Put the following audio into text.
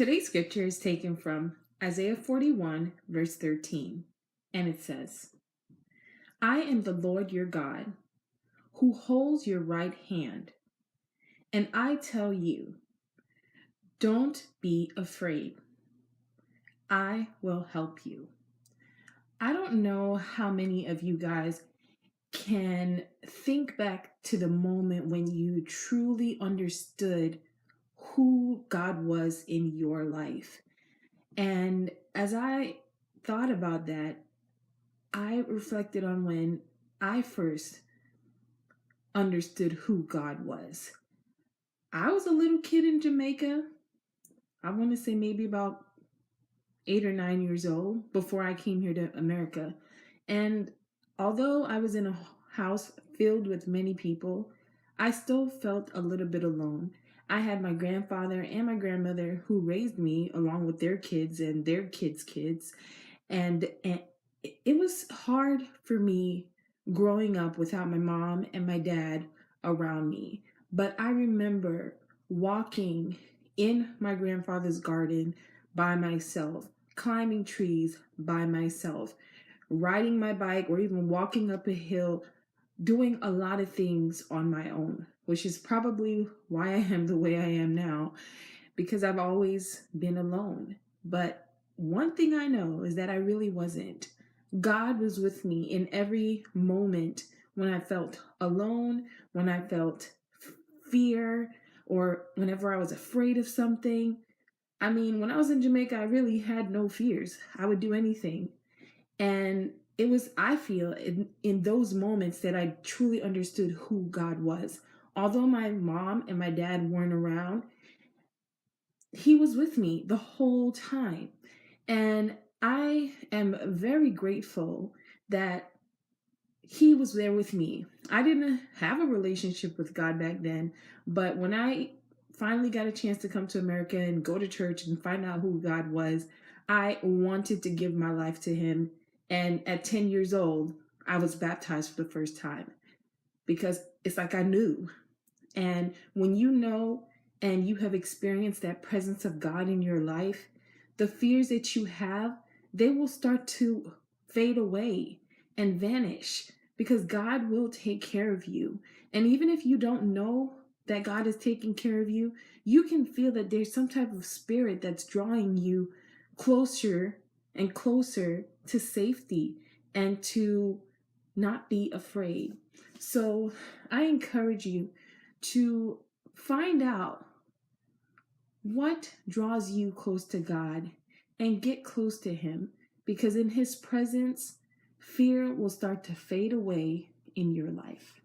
Today's scripture is taken from Isaiah 41, verse 13, and it says, I am the Lord your God, who holds your right hand, and I tell you, don't be afraid. I will help you. I don't know how many of you guys can think back to the moment when you truly understood who God was in your life. And as I thought about that, I reflected on when I first understood who God was. I was a little kid in Jamaica. I want to say maybe about 8 or 9 years old before I came here to America. And although I was in a house filled with many people, I still felt a little bit alone. I had my grandfather and my grandmother who raised me along with their kids and their kids' kids. And it was hard for me growing up without my mom and my dad around me. But I remember walking in my grandfather's garden by myself, climbing trees by myself, riding my bike, or even walking up a hill, doing a lot of things on my own, which is probably why I am the way I am now, because I've always been alone. But one thing I know is that I really wasn't. God was with me in every moment when I felt alone, when I felt fear, or whenever I was afraid of something. I mean, when I was in Jamaica, I really had no fears. I would do anything. And it was, I feel, in those moments that I truly understood who God was. Although my mom and my dad weren't around, He was with me the whole time. And I am very grateful that He was there with me. I didn't have a relationship with God back then, but when I finally got a chance to come to America and go to church and find out who God was, I wanted to give my life to Him. And at 10 years old, I was baptized for the first time because it's like I knew. And when you know and you have experienced that presence of God in your life, the fears that you have, they will start to fade away and vanish because God will take care of you. And even if you don't know that God is taking care of you, you can feel that there's some type of spirit that's drawing you closer and closer to safety and to not be afraid. So I encourage you to find out what draws you close to God and get close to Him, because in His presence, fear will start to fade away in your life.